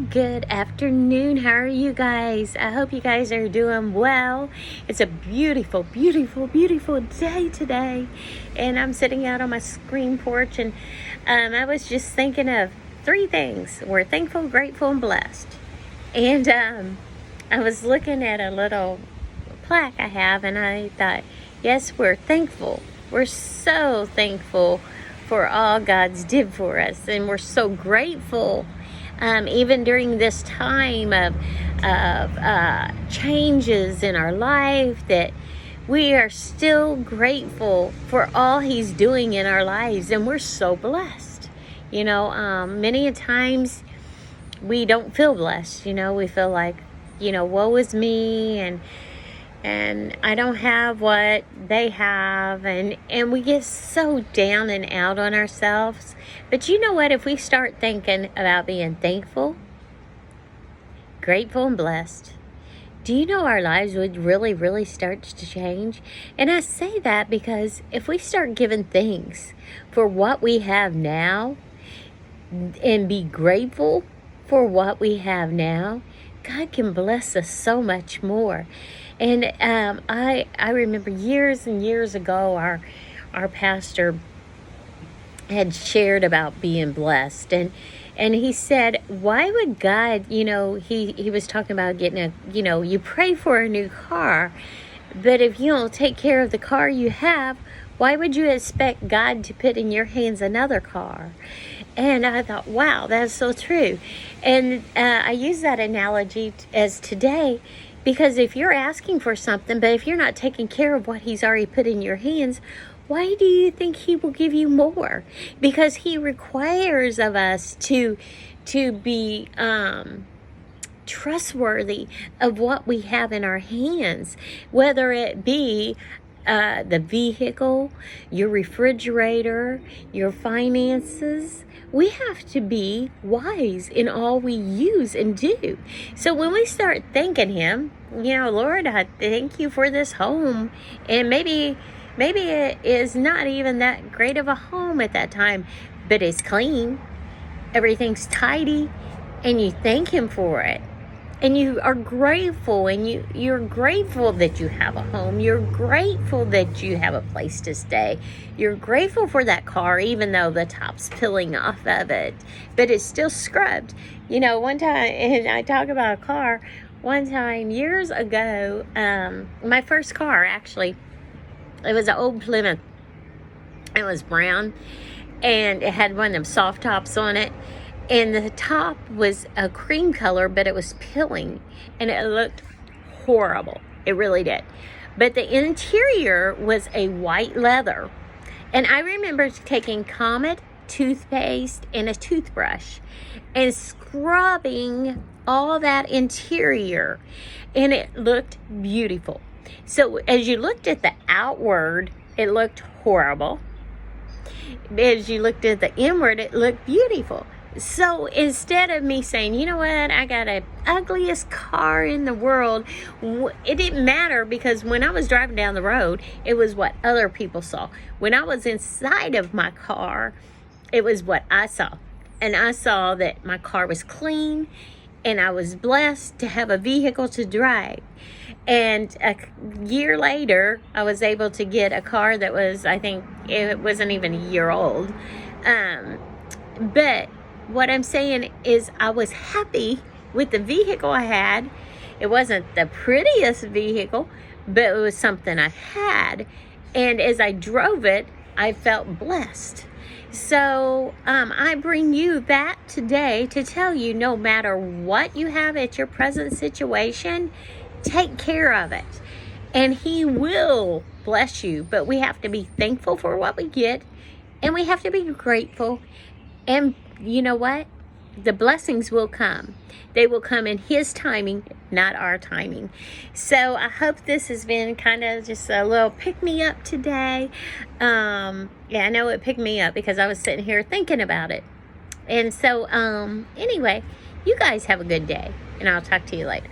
good afternoon. How are you guys? I hope you guys are doing well. It's a beautiful, beautiful, beautiful day today. And I'm sitting out on my screen porch, and I was just thinking of three things. We're thankful, grateful, and blessed. And I was looking at a little plaque I have, and I thought, yes, we're thankful. We're so thankful for all God's did for us, and we're so grateful. Even during this time of changes in our life, that we are still grateful for all He's doing in our lives, and we're so blessed. Many a times we don't feel blessed. We feel like, woe is me, and I don't have what they have, and we get so down and out on ourselves. But you know what? If we start thinking about being thankful, grateful, and blessed, do you know our lives would really, really start to change? And I say that because if we start giving thanks for what we have now and be grateful for what we have now, God can bless us so much more. And I remember years and years ago, our pastor had shared about being blessed, and he said, why would God, he was talking about getting you pray for a new car, but if you don't take care of the car you have, why would you expect God to put in your hands another car? And I thought, wow, that's so true. And I use that analogy as today, because if you're asking for something, but if you're not taking care of what He's already put in your hands, why do you think He will give you more? Because He requires of us to be trustworthy of what we have in our hands, whether it be the vehicle, your refrigerator, your finances. We have to be wise in all we use and do. So when we start thanking Him, Lord, I thank you for this home. And maybe it is not even that great of a home at that time, but it's clean. Everything's tidy, and you thank Him for it. And you are grateful, and you're grateful that you have a home. You're grateful that you have a place to stay. You're grateful for that car, even though the top's peeling off of it, but it's still scrubbed. One time, and I talk about a car, one time years ago, my first car, actually, it was an old Plymouth. It was brown, and it had one of them soft tops on it. And the top was a cream color, but it was peeling, and it looked horrible. It really did. But the interior was a white leather. And I remember taking Comet toothpaste and a toothbrush and scrubbing all that interior, and it looked beautiful. So as you looked at the outward, it looked horrible. As you looked at the inward, it looked beautiful. So instead of me saying, you know what, I got the ugliest car in the world, it didn't matter, because when I was driving down the road, it was what other people saw. When I was inside of my car, it was what I saw. And I saw that my car was clean, and I was blessed to have a vehicle to drive. And a year later, I was able to get a car that was, I think, it wasn't even a year old. But what I'm saying is, I was happy with the vehicle I had. It wasn't the prettiest vehicle, but it was something I had. And as I drove it, I felt blessed. So I bring you that today to tell you, no matter what you have at your present situation, take care of it. And He will bless you. But we have to be thankful for what we get, and we have to be grateful. And you know what? The blessings will come. They will come in His timing, not our timing. So I hope this has been kind of just a little pick-me-up today. I know it picked me up because I was sitting here thinking about it. And so, anyway, you guys have a good day, and I'll talk to you later.